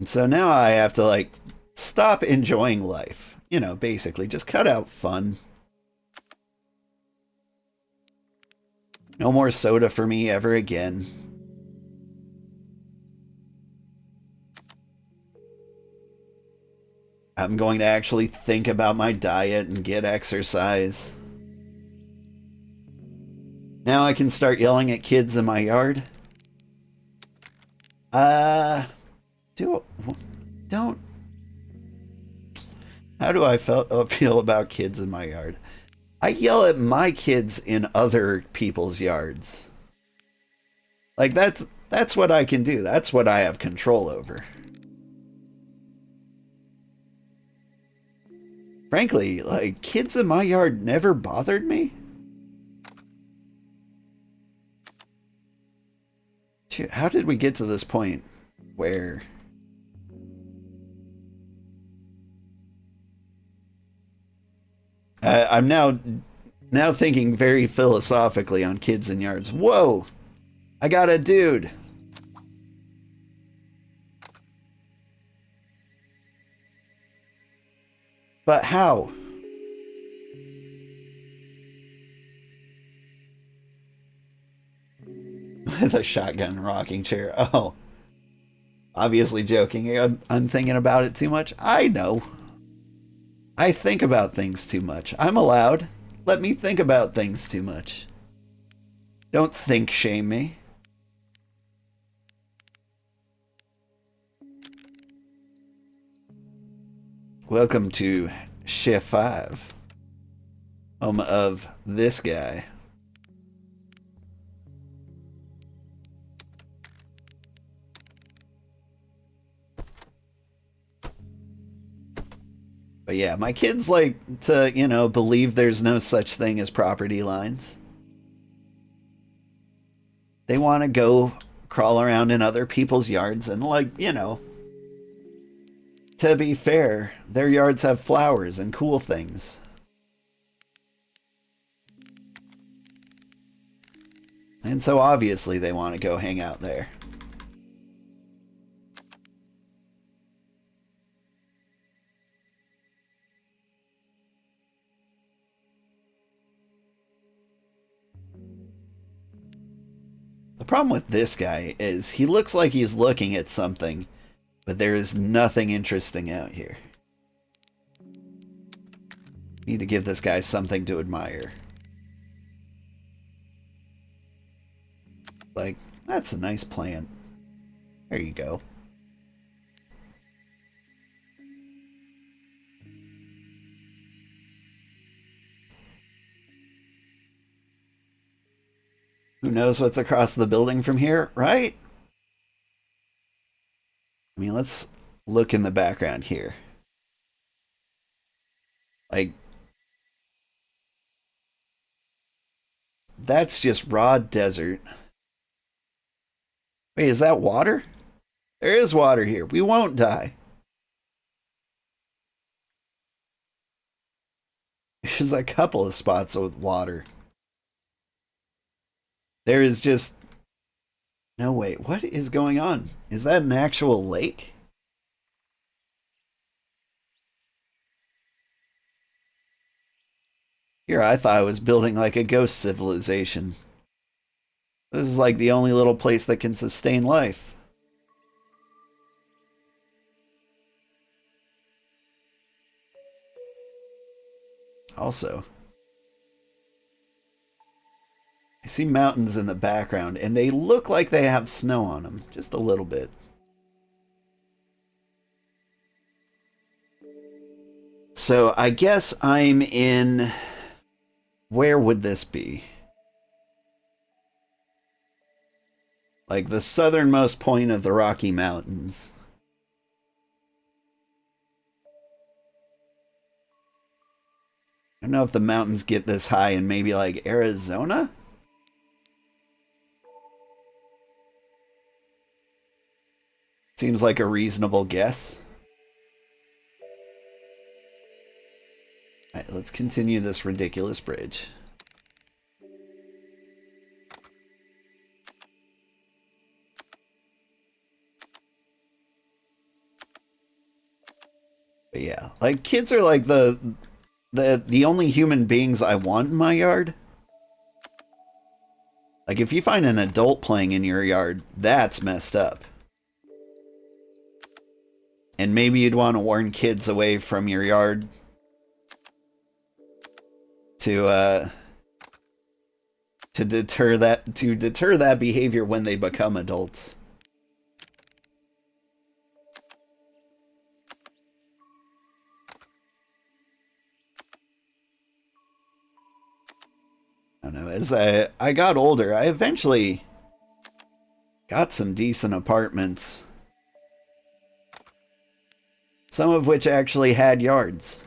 And so now I have to, like, stop enjoying life. You know, basically, just cut out fun. No more soda for me ever again. I'm going to actually think about my diet and get exercise. Now I can start yelling at kids in my yard. Do don't. How do I feel about kids in my yard? I yell at my kids in other people's yards. Like that's what I can do. That's what I have control over. Frankly, like, kids in my yard never bothered me. How did we get to this point where I'm now thinking very philosophically on kids in yards. Whoa, I got a dude. But how? With a shotgun rocking chair. Oh, obviously joking. I'm thinking about it too much. I know. I think about things too much. I'm allowed. Let me think about things too much. Don't think shame me. Welcome to Shift 5, home of this guy. But yeah, my kids like to, you know, believe there's no such thing as property lines. They want to go crawl around in other people's yards and, like, you know, to be fair, their yards have flowers and cool things. And so obviously they want to go hang out there. The problem with this guy is he looks like he's looking at something, but there is nothing interesting out here. Need to give this guy something to admire. Like, that's a nice plant. There you go. Who knows what's across the building from here, right? I mean, let's look in the background here. Like, that's just raw desert. Wait, is that water? There is water here. We won't die. There's a couple of spots with water. There is just... No, wait. What is going on? Is that an actual lake? Here, I thought I was building like a ghost civilization. This is like the only little place that can sustain life. Also, I see mountains in the background, and they look like they have snow on them. Just a little bit. So, I guess I'm in... Where would this be? Like the southernmost point of the Rocky Mountains. I don't know if the mountains get this high in maybe like Arizona? Seems like a reasonable guess. Alright, let's continue this ridiculous bridge. But yeah, like kids are like the only human beings I want in my yard. Like if you find an adult playing in your yard, that's messed up. And maybe you'd want to warn kids away from your yard to deter that behavior when they become adults. I don't know. As I got older, I eventually got some decent apartments, some of which actually had yards.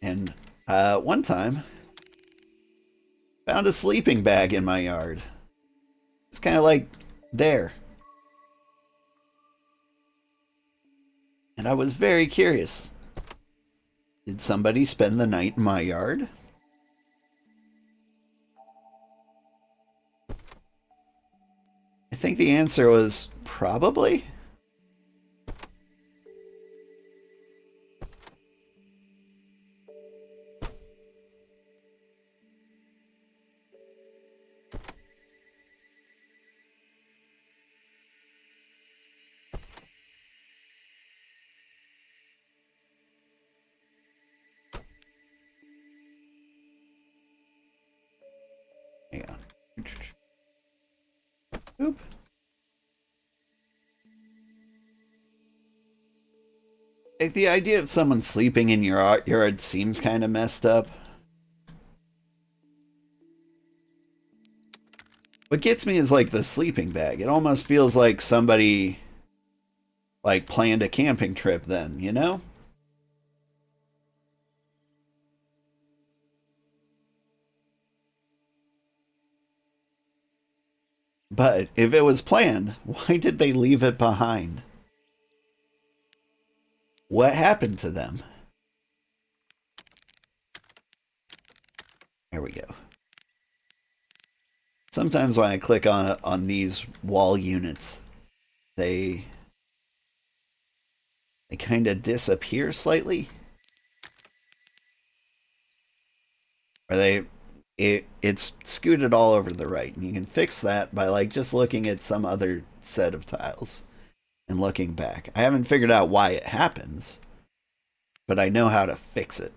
And one time, found a sleeping bag in my yard. It's kind of like there. And I was very curious. Did somebody spend the night in my yard? I think the answer was probably. Yeah. Oop. Like the idea of someone sleeping in your yard seems kind of messed up. What gets me is like the sleeping bag. It almost feels like somebody like planned a camping trip then, you know? But if it was planned, why did they leave it behind? What happened to them? There we go. Sometimes when I click on these wall units, they kind of disappear slightly. Or it's scooted all over the right, and you can fix that by like just looking at some other set of tiles and looking back. I haven't figured out why it happens, but I know how to fix it.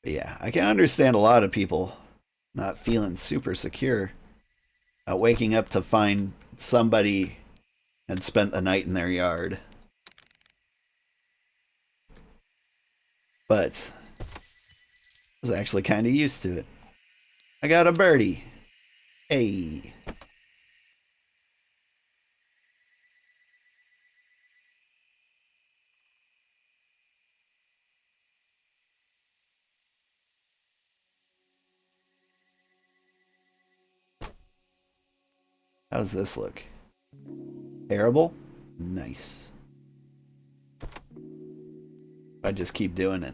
But yeah, I can understand a lot of people not feeling super secure, waking up to find somebody had spent the night in their yard. But I was actually kind of used to it. I got a birdie. Hey. How's this look? Terrible? Nice. I just keep doing it.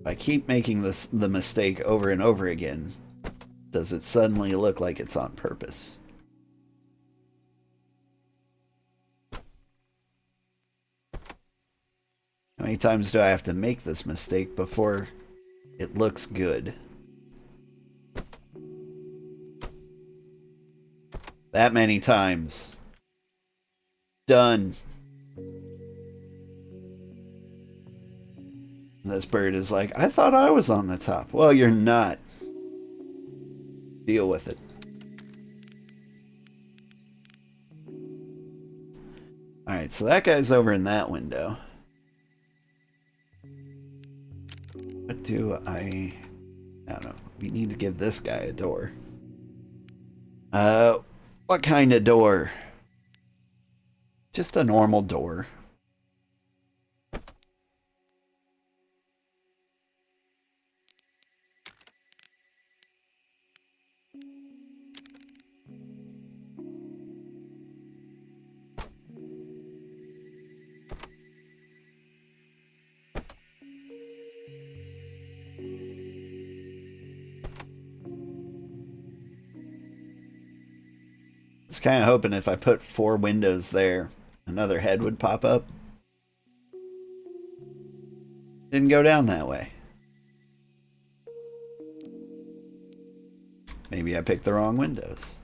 If I keep making the mistake over and over again, does it suddenly look like it's on purpose? How many times do I have to make this mistake before it looks good? That many times. Done. And this bird is like, I thought I was on the top. Well, you're not. Deal with it. Alright, so that guy's over in that window. What do I don't know. We need to give this guy a door. What kind of door? Just a normal door. was kind of hoping if I put 4 windows there, another head would pop up. Didn't go down that way. Maybe I picked the wrong windows.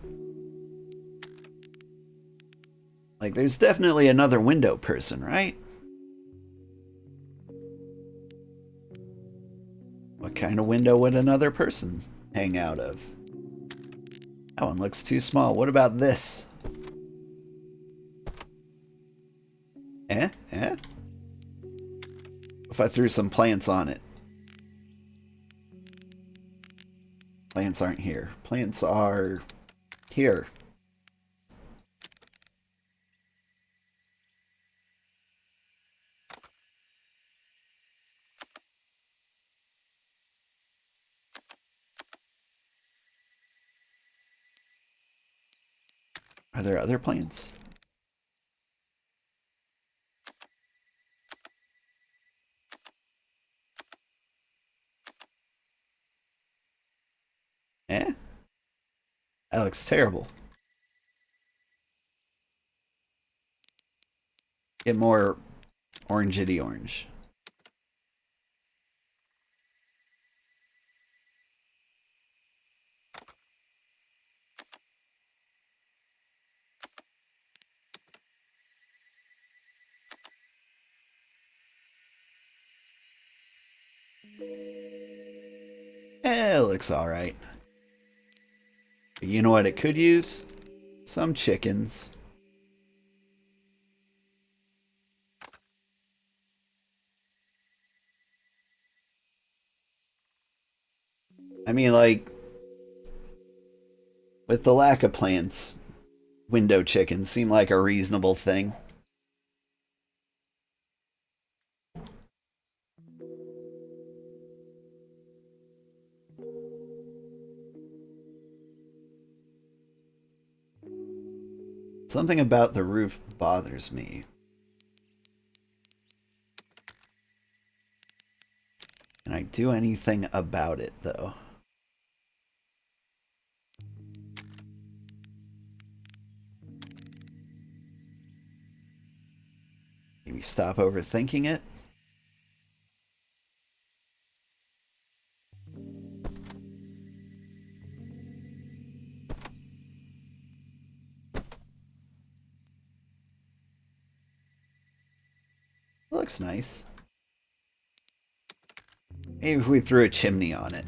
Like, there's definitely another window person, right? What kind of window would another person hang out of? That one looks too small. What about this? Eh? If I threw some plants on it? Plants aren't here. Plants are here. Are there other plants? Eh? That looks terrible. Get more orangey orange. It looks alright. You know what it could use? Some chickens. I mean, like, with the lack of plants, window chickens seem like a reasonable thing. Something about the roof bothers me. Can I do anything about it, though? Maybe stop overthinking it? Looks nice. Maybe if we threw a chimney on it.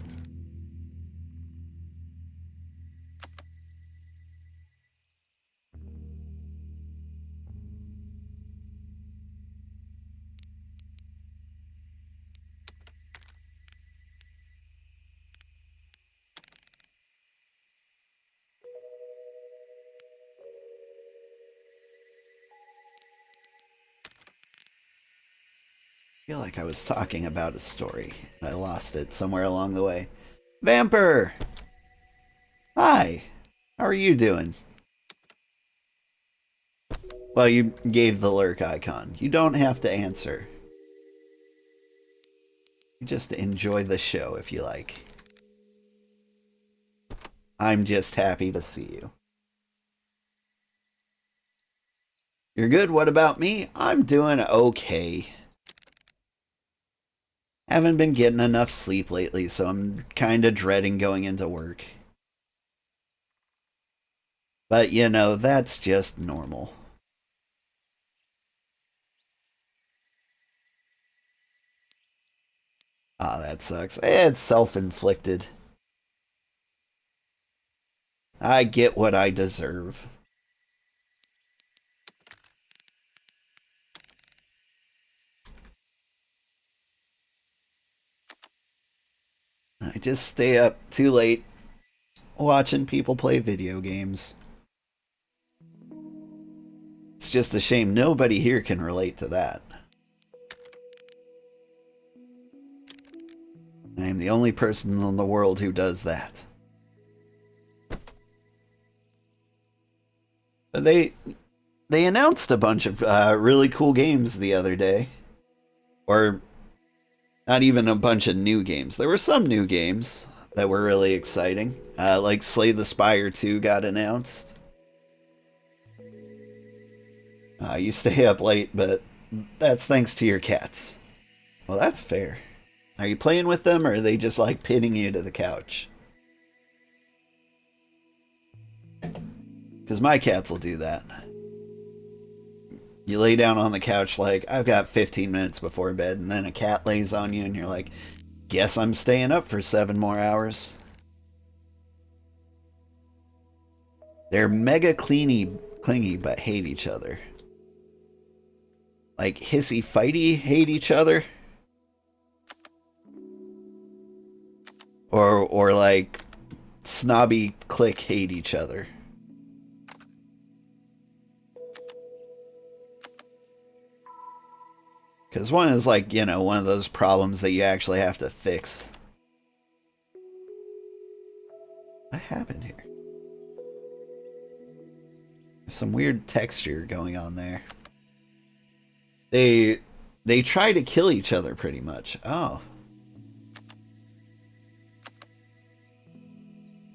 I feel like I was talking about a story, and I lost it somewhere along the way. Vamper! Hi! How are you doing? Well, you gave the lurk icon. You don't have to answer. You just enjoy the show if you like. I'm just happy to see you. You're good? What about me? I'm doing okay. Haven't been getting enough sleep lately, so I'm kinda dreading going into work. But you know, that's just normal. Ah, that sucks. It's self-inflicted. I get what I deserve. I just stay up too late watching people play video games. It's just a shame nobody here can relate to that. I am the only person in the world who does that. But they announced a bunch of really cool games the other day. Or not even a bunch of new games. There were some new games that were really exciting. Like Slay the Spire 2 got announced. You stay up late, but that's thanks to your cats. Well, that's fair. Are you playing with them, or are they just like pinning you to the couch? Because my cats will do that. You lay down on the couch like, I've got 15 minutes before bed, and then a cat lays on you, and you're like, guess I'm staying up for 7 more hours. They're mega clingy, but hate each other. Like hissy fighty hate each other. Or like snobby click hate each other. Because one is like, you know, one of those problems that you actually have to fix. What happened here? There's some weird texture going on there. They try to kill each other pretty much. Oh.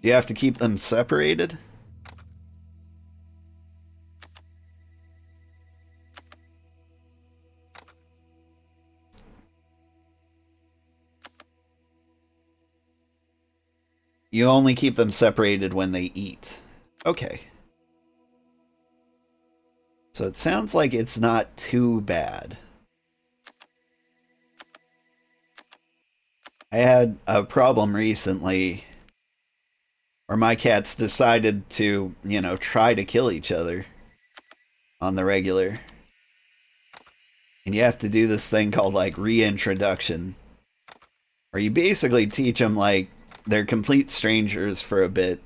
Do you have to keep them separated? You only keep them separated when they eat. Okay. So it sounds like it's not too bad. I had a problem recently where my cats decided to, you know, try to kill each other on the regular. And you have to do this thing called like reintroduction, where you basically teach them like they're complete strangers for a bit,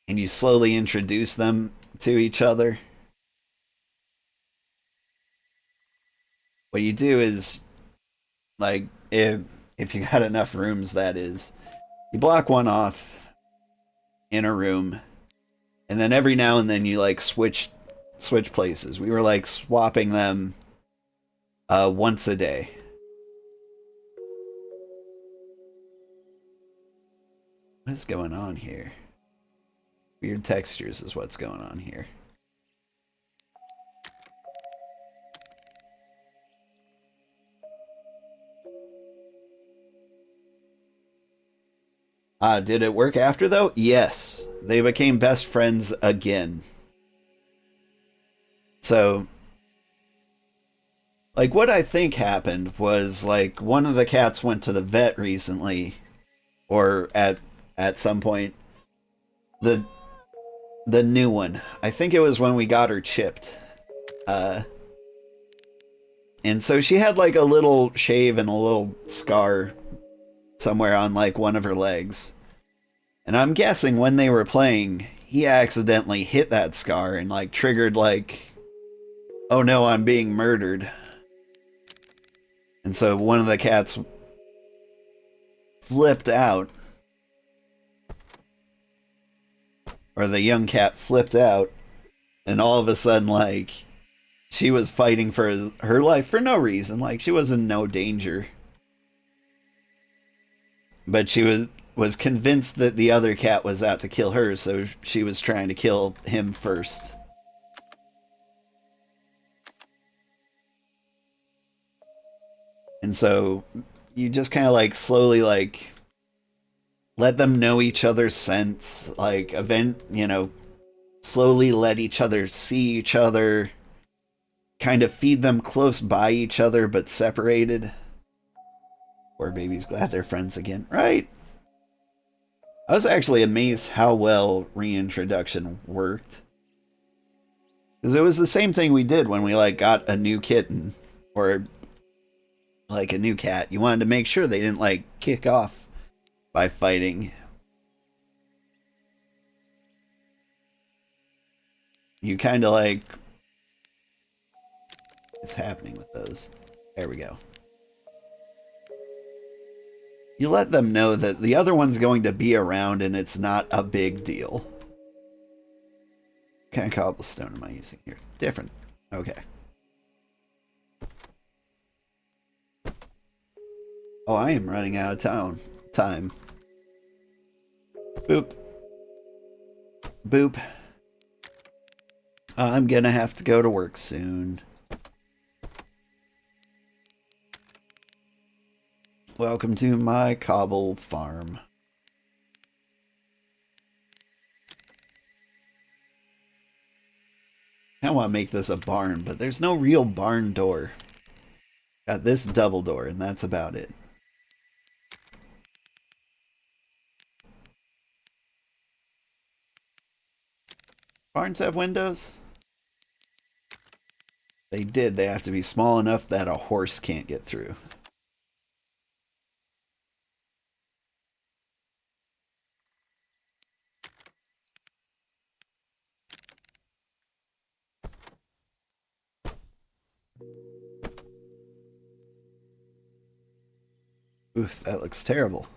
and you slowly introduce them to each other. What you do is, like, if you got enough rooms, that is, you block one off in a room, and then every now and then you like switch places. We were like swapping them once a day. What is going on here? Weird textures is what's going on here. Did it work after though? Yes. They became best friends again. So, like, what I think happened was, like, one of the cats went to the vet recently, or at some point. The new one. I think it was when we got her chipped. And so she had like a little shave and a little scar somewhere on like one of her legs. And I'm guessing when they were playing, he accidentally hit that scar and like triggered like, oh no, I'm being murdered. And so one of the cats flipped out. Or the young cat flipped out, and all of a sudden, like, she was fighting for her life for no reason. Like, she was in no danger. But she was convinced that the other cat was out to kill her, so she was trying to kill him first. And so you just kind of like slowly like let them know each other's scents, like slowly let each other see each other, kind of feed them close by each other but separated. Poor baby's glad they're friends again, right? I was actually amazed how well reintroduction worked. Because it was the same thing we did when we like got a new kitten or like a new cat. You wanted to make sure they didn't like kick off by fighting. You kind of like... What's happening with those? There we go. You let them know that the other one's going to be around and it's not a big deal. What kind of cobblestone am I using here? Different. Okay. Oh, I am running out of time. Boop. Boop. I'm gonna have to go to work soon. Welcome to my cobble farm. I want to make this a barn, but there's no real barn door. Got this double door, and that's about it. Barns have windows? They did. They have to be small enough that a horse can't get through. Oof, that looks terrible.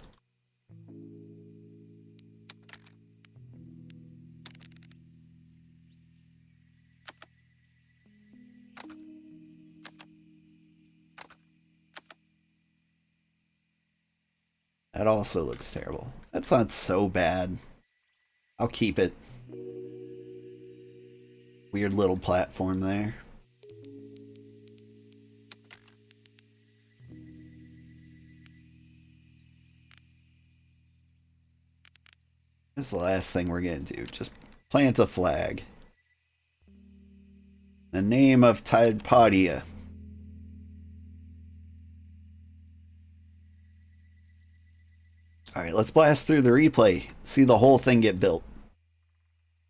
That also looks terrible. That's not so bad. I'll keep it. Weird little platform there. This is the last thing we're gonna do. Just plant a flag. The name of Tidepodia. Alright, let's blast through the replay. See the whole thing get built.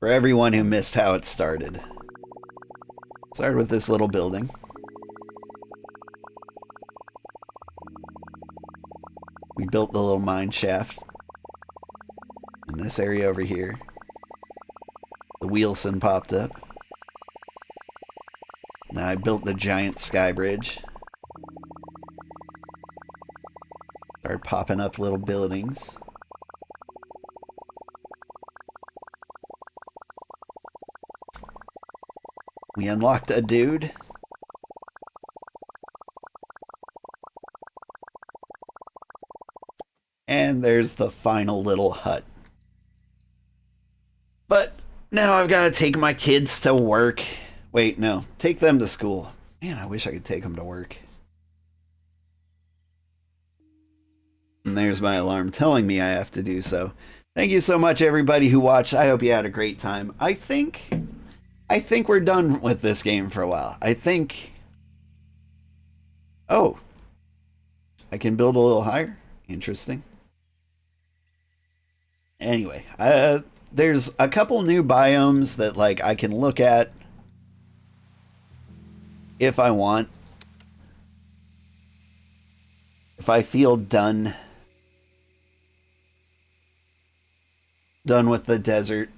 For everyone who missed how it started. Started with this little building. We built the little mine shaft. In this area over here. The Wheelson popped up. Now I built the giant sky bridge. Started popping up little buildings. We unlocked a dude. And there's the final little hut. But now I've got to take my kids to work. Wait, no. Take them to school. Man, I wish I could take them to work. And there's my alarm telling me I have to do so. Thank you so much, everybody who watched. I hope you had a great time. I think we're done with this game for a while. I think... Oh. I can build a little higher? Interesting. Anyway, there's a couple new biomes that like I can look at if I want. If I feel done with the desert.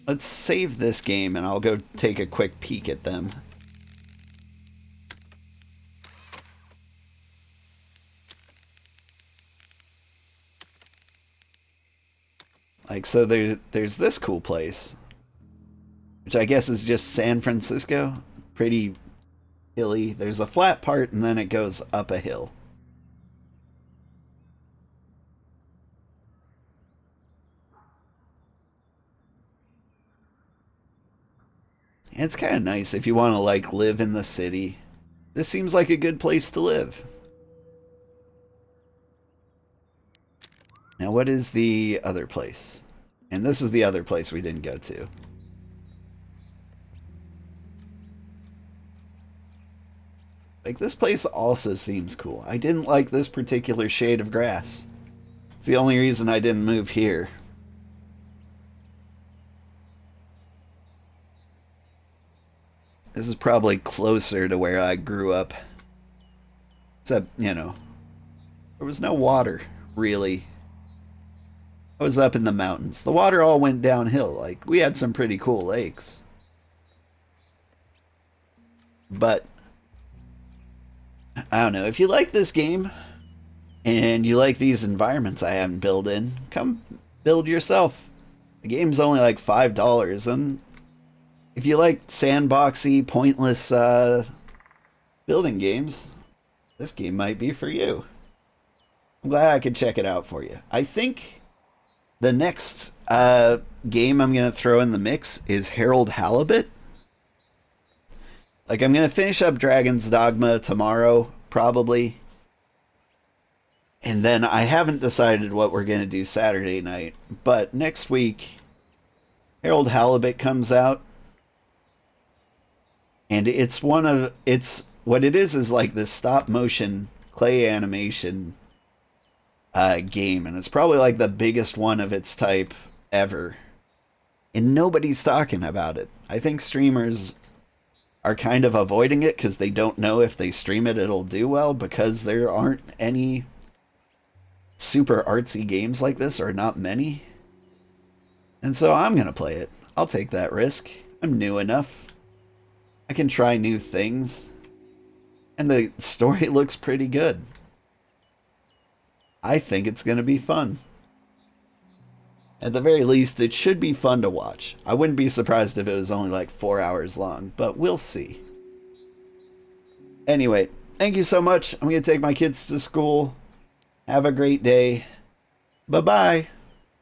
Let's save this game and I'll go take a quick peek at them. Like, so there's this cool place, which I guess is just San Francisco. Pretty hilly. There's a flat part and then it goes up a hill. And it's kind of nice if you want to like live in the city. This seems like a good place to live. Now what is the other place? And this is the other place we didn't go to. Like, this place also seems cool. I didn't like this particular shade of grass. It's the only reason I didn't move here. This is probably closer to where I grew up. Except, you know, there was no water, really. I was up in the mountains. The water all went downhill. Like, we had some pretty cool lakes. But I don't know. If you like this game and you like these environments I haven't built in, come build yourself. The game's only like $5, and if you like sandboxy, pointless building games, this game might be for you. I'm glad I could check it out for you. I think The next game I'm going to throw in the mix is Harold Halibut. Like, I'm going to finish up Dragon's Dogma tomorrow, probably. And then I haven't decided what we're going to do Saturday night. But next week, Harold Halibut comes out. And it's what it is like this stop motion clay animation game. And it's probably like the biggest one of its type ever. And nobody's talking about it. I think streamers are kind of avoiding it because they don't know if they stream it, it'll do well, because there aren't any super artsy games like this, or not many. And so I'm going to play it. I'll take that risk. I'm new enough. I can try new things. And the story looks pretty good. I think it's going to be fun. At the very least, it should be fun to watch. I wouldn't be surprised if it was only like 4 hours long, but we'll see. Anyway, thank you so much. I'm going to take my kids to school. Have a great day. Bye-bye.